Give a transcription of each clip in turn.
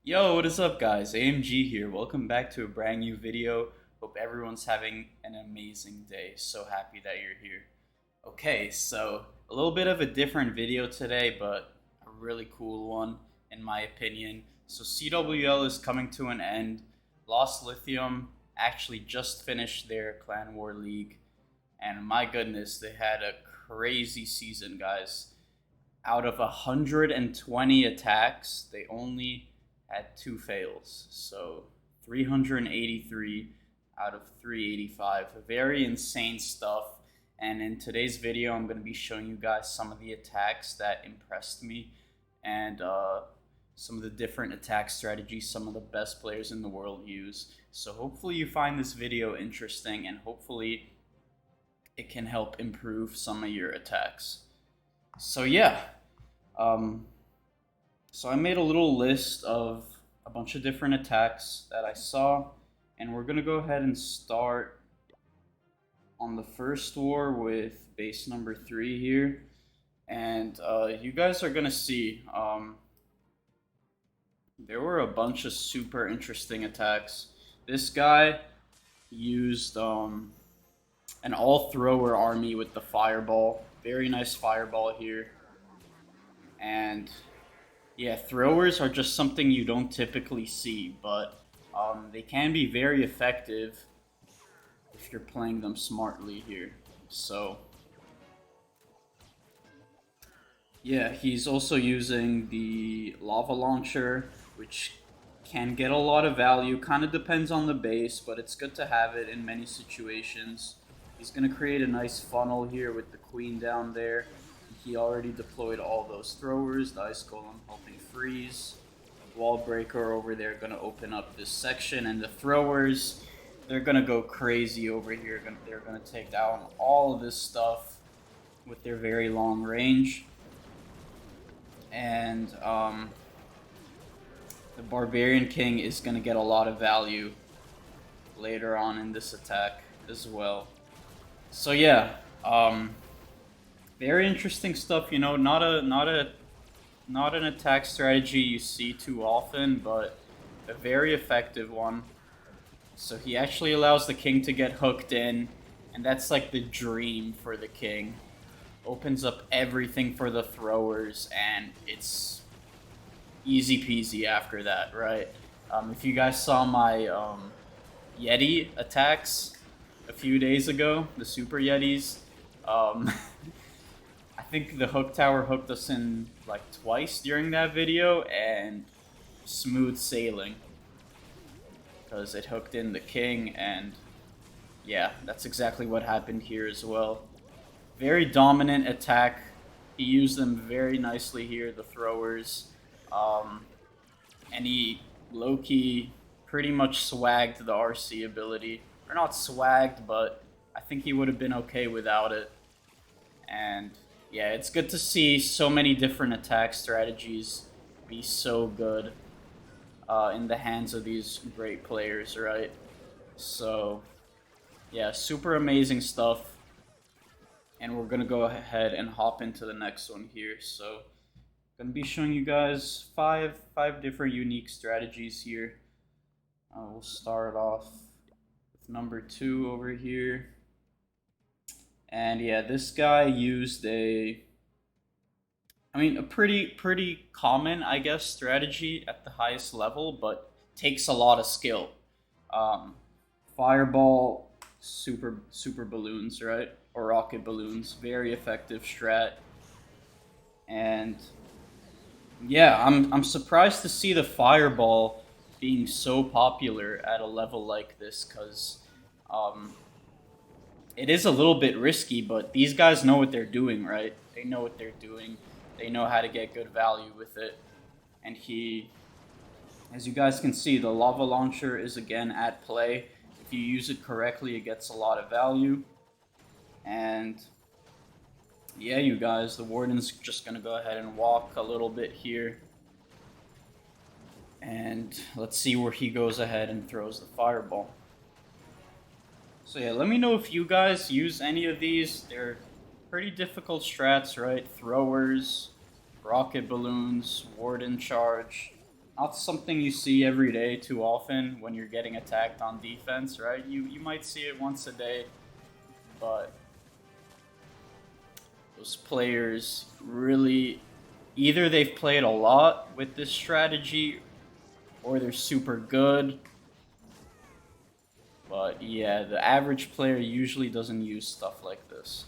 Yo, what is up guys? AMG here. Welcome back to a brand new video. Hope everyone's having an amazing day. So happy that you're here. Okay, so a little bit of a different video today, but a really cool one in my opinion. So CWL is coming to an end. Lost Lithium actually just finished their Clan War League, and my goodness, they had a crazy season, guys. Out of 120 attacks, they only had two fails. So 383 out of 385. Very insane stuff. And in today's video, I'm going to be showing you guys some of the attacks that impressed me and some of the different attack strategies some of the best players in the world use. So hopefully you find this video interesting and hopefully it can help improve some of your attacks. So yeah, so I made a little list of a bunch of different attacks that I saw, and we're gonna go ahead and start on the first war with base number 3 here. And you guys are gonna see there were a bunch of super interesting attacks. This guy used an all-thrower army with the fireball. Very nice fireball here. And yeah, throwers are just something you don't typically see, but they can be very effective if you're playing them smartly here. So yeah, he's also using the lava launcher, which can get a lot of value. Kind of depends on the base, but it's good to have it in many situations. He's going to create a nice funnel here with the queen down there. He already deployed all those throwers. The ice golem helping freeze. Wall breaker over there going to open up this section, and the throwers, they're going to go crazy over here. They're going to take down all of this stuff with their very long range. And the Barbarian King is going to get a lot of value later on in this attack as well. So yeah, very interesting stuff. You know, not an attack strategy you see too often, but a very effective one. So he actually allows the king to get hooked in, and that's like the dream for the king. Opens up everything for the throwers, and it's easy peasy after that, right? If you guys saw my Yeti attacks a few days ago, the Super Yetis, I think the hook tower hooked us in like twice during that video, and smooth sailing because it hooked in the king, and yeah, that's exactly what happened here as well. Very dominant attack. He used them very nicely here, the throwers. And he low-key pretty much swagged the RC ability. Or not swagged, but I think he would have been okay without it. And yeah, it's good to see so many different attack strategies be so good in the hands of these great players, right? So yeah, super amazing stuff. And we're gonna go ahead and hop into the next one here. So I'm gonna be showing you guys five different unique strategies here. We'll start off with number 2 over here. And yeah, this guy used a pretty common, I guess, strategy at the highest level, but takes a lot of skill. Fireball, super balloons, right? Or rocket balloons, very effective strat. And yeah, I'm surprised to see the fireball being so popular at a level like this, because it is a little bit risky, but these guys know what they're doing, right? They know what they're doing. They know how to get good value with it. And he, as you guys can see, the lava launcher is again at play. If you use it correctly, it gets a lot of value. And yeah, you guys, the warden's just gonna go ahead and walk a little bit here. And let's see where he goes ahead and throws the fireball. So yeah, let me know if you guys use any of these. They're pretty difficult strats, right? Throwers, rocket balloons, warden charge. not something you see every day too often when you're getting attacked on defense, right? You might see it once a day, but those players really either they've played a lot with this strategy or they're super good. But yeah, the average player usually doesn't use stuff like this.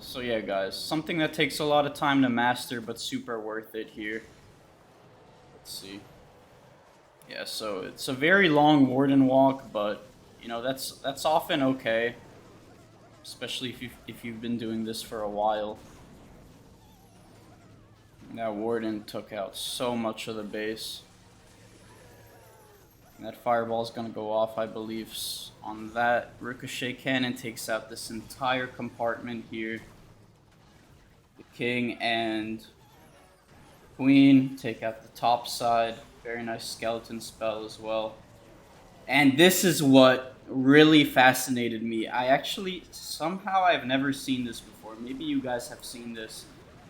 So yeah, guys, something that takes a lot of time to master, but super worth it here. Let's see. Yeah, so it's a very long warden walk, but you know that's often okay, especially if you've been doing this for a while. That warden took out so much of the base. And that fireball is gonna go off, I believe, on that. Ricochet cannon takes out this entire compartment here. The king and queen take out the top side. Very nice skeleton spell as well. And this is what really fascinated me. I actually, somehow I've never seen this before. Maybe you guys have seen this.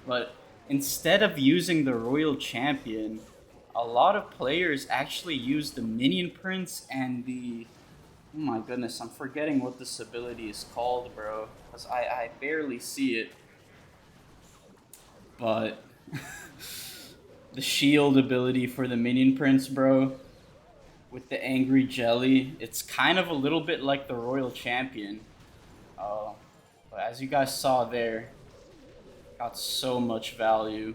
But instead of using the Royal Champion, a lot of players actually use the Minion Prince and the... Oh my goodness, I'm forgetting what this ability is called, bro. Because I barely see it. But... the shield ability for the Minion Prince, bro. With the Angry Jelly. It's kind of a little bit like the Royal Champion. But as you guys saw there, got so much value.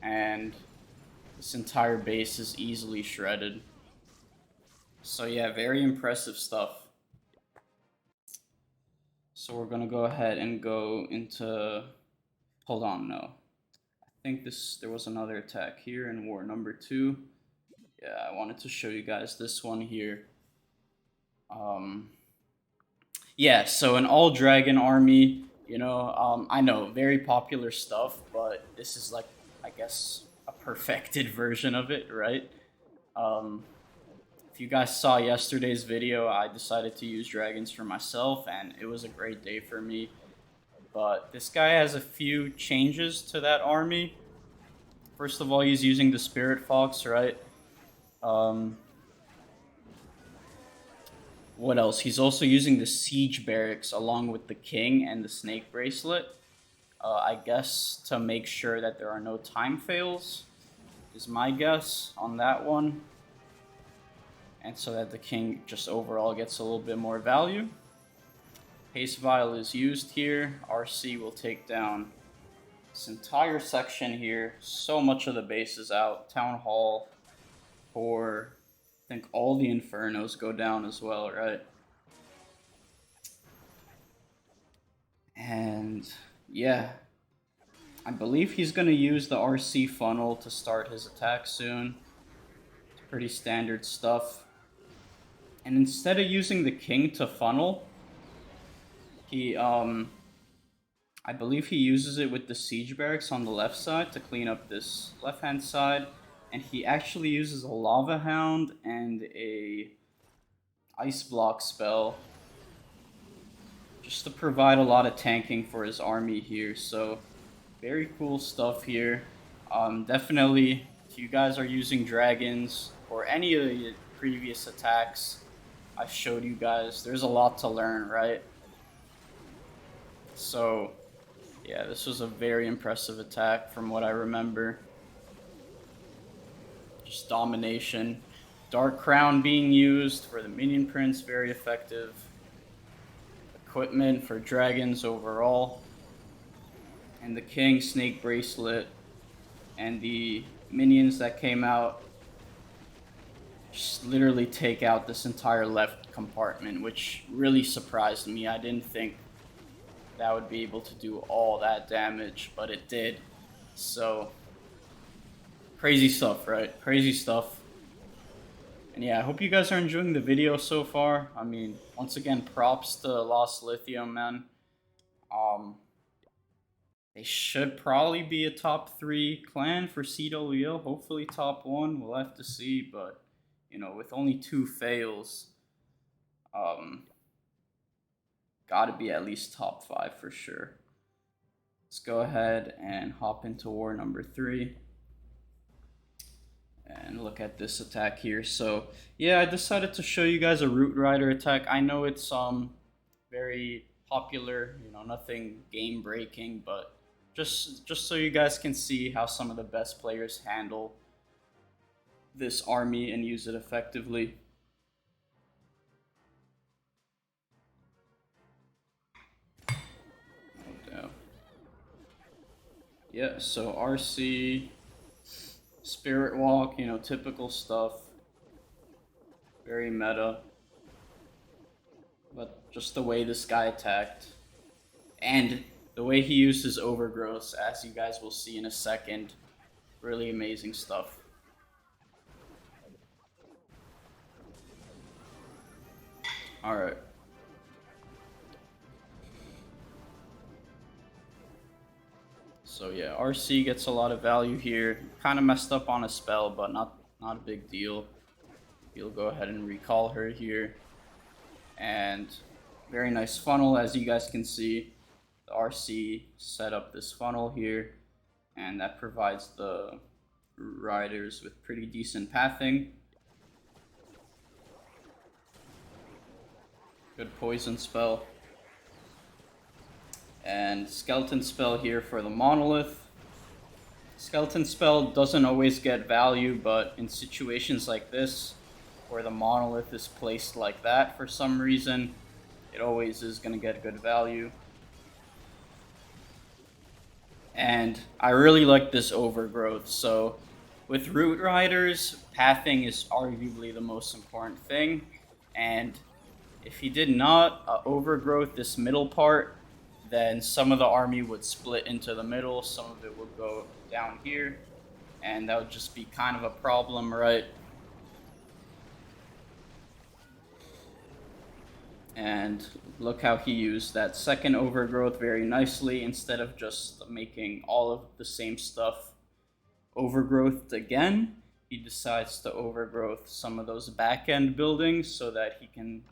And this entire base is easily shredded. So yeah, very impressive stuff. So we're gonna go ahead and go into... Hold on, no. I think there was another attack here in war number 2. Yeah, I wanted to show you guys this one here. Yeah, so an all dragon army, you know, I know, very popular stuff, but this is like, I guess, a perfected version of it, right? If you guys saw yesterday's video, I decided to use dragons for myself, and it was a great day for me. But this guy has a few changes to that army. First of all, he's using the Spirit Fox, right? What else? He's also using the Siege Barracks along with the King and the Snake Bracelet. I guess to make sure that there are no time fails, is my guess on that one. And so that the King just overall gets a little bit more value. Haste Vial is used here. RC will take down this entire section here. So much of the base is out. Town Hall, or I think all the Infernos go down as well, right? And yeah, I believe he's going to use the RC funnel to start his attack soon. It's pretty standard stuff. And instead of using the king to funnel, he, I believe he uses it with the siege barracks on the left side to clean up this left-hand side. And he actually uses a lava hound and a ice block spell just to provide a lot of tanking for his army here. So very cool stuff here. Definitely, if you guys are using dragons or any of the previous attacks I showed you guys, there's a lot to learn, right? So yeah, this was a very impressive attack from what I remember. Just domination. Dark Crown being used for the Minion Prince, very effective. Equipment for dragons overall. And the King, Snake Bracelet, and the minions that came out just literally take out this entire left compartment, which really surprised me. I didn't think that would be able to do all that damage, but it did. So, crazy stuff, right? Crazy stuff. And yeah, I hope you guys are enjoying the video so far. I mean, once again, props to Lost Lithium, man. They should probably be a top 3 clan for CWL. Hopefully top 1. We'll have to see, but you know, with only 2 fails, gotta be at least top 5 for sure. Let's go ahead and hop into war number 3. look at this attack here. So yeah, I decided to show you guys a Root Rider attack. I know it's very popular, you know, nothing game breaking, but just so you guys can see how some of the best players handle this army and use it effectively. Yeah, so RC, Spirit Walk, you know, typical stuff. Very meta. But just the way this guy attacked. And the way he used his overgrowths, as you guys will see in a second. Really amazing stuff. Alright. So yeah, RC gets a lot of value here. Kind of messed up on a spell, but not a big deal. You'll go ahead and recall her here. And very nice funnel, as you guys can see. The RC set up this funnel here, and that provides the riders with pretty decent pathing. Good poison spell. And skeleton spell here for the monolith. Skeleton spell doesn't always get value, but in situations like this, where the monolith is placed like that for some reason, it always is going to get good value. And I really like this overgrowth. So with Root Riders, pathing is arguably the most important thing. And if he did not overgrowth this middle part, then some of the army would split into the middle, some of it would go down here, and that would just be kind of a problem, right? And look how he used that second overgrowth very nicely. Instead of just making all of the same stuff overgrowthed again, he decides to overgrowth some of those back end buildings so that he can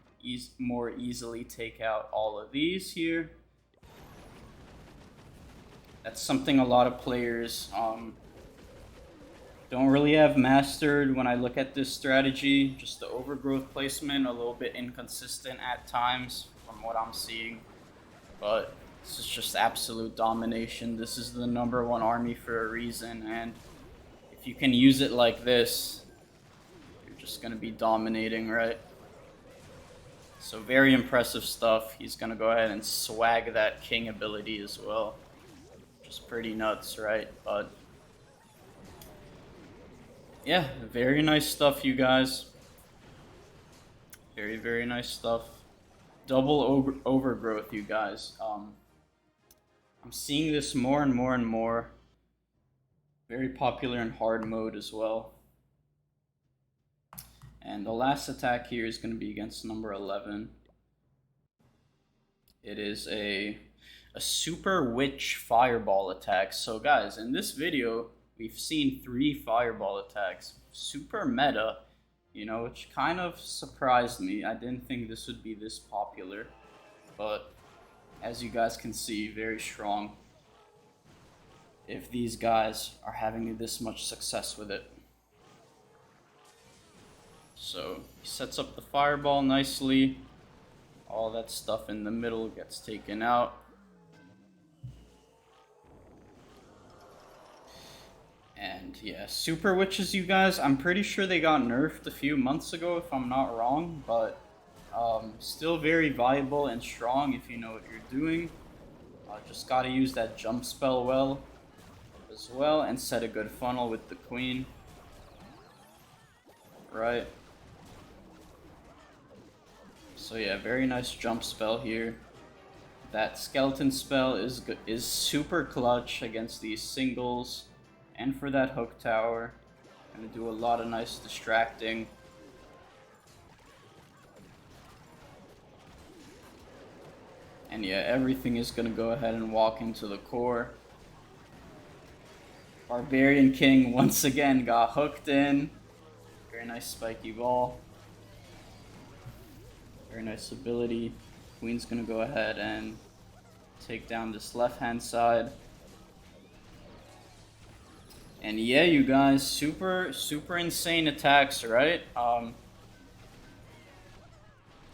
more easily take out all of these here. That's something a lot of players don't really have mastered when I look at this strategy. Just the overgrowth placement, a little bit inconsistent at times from what I'm seeing. But this is just absolute domination. This is the #1 army for a reason, and if you can use it like this, you're just going to be dominating, right? So very impressive stuff. He's going to go ahead and swag that king ability as well. Just pretty nuts, right? But yeah, very nice stuff, you guys. Very, very nice stuff. Double overgrowth, you guys. I'm seeing this more and more and more. Very popular in hard mode as well. And the last attack here is going to be against number 11. It is a super witch fireball attack. So guys, in this video, we've seen 3 fireball attacks. Super meta, you know, which kind of surprised me. I didn't think this would be this popular, but as you guys can see, very strong if these guys are having this much success with it. So he sets up the fireball nicely. All that stuff in the middle gets taken out. And yeah, super witches, you guys, I'm pretty sure they got nerfed a few months ago if I'm not wrong, but still very viable and strong if you know what you're doing. Just gotta use that jump spell well as well and set a good funnel with the queen. Right. So yeah, very nice jump spell here. That skeleton spell is super clutch against these singles. And for that hook tower, gonna do a lot of nice distracting. And yeah, everything is gonna go ahead and walk into the core. Barbarian King once again got hooked in. Very nice spiky ball. Very nice ability. Queen's gonna go ahead and take down this left hand side. And yeah, you guys, super insane attacks, right?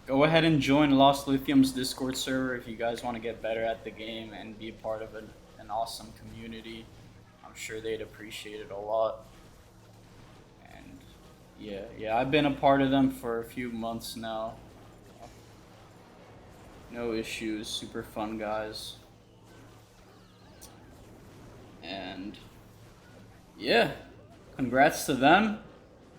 Go ahead and join Lost Lithium's Discord server if you guys want to get better at the game and be a part of an awesome community. I'm sure they'd appreciate it a lot. And yeah, I've been a part of them for a few months now. No issues, super fun guys. And yeah, congrats to them.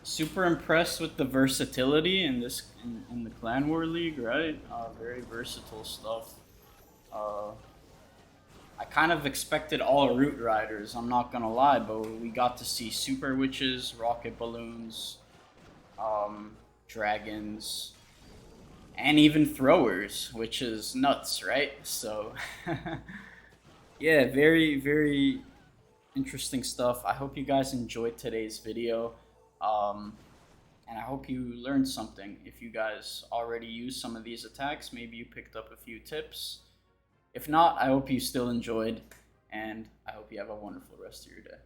Super impressed with the versatility in this in the Clan War League, right? Very versatile stuff. Uh, I kind of expected all root riders, I'm not gonna lie, but we got to see super witches, rocket balloons, dragons, and even throwers, which is nuts, right? So, yeah, very interesting stuff. I hope you guys enjoyed today's video. And I hope you learned something. If you guys already used some of these attacks, maybe you picked up a few tips. If not, I hope you still enjoyed, and I hope you have a wonderful rest of your day.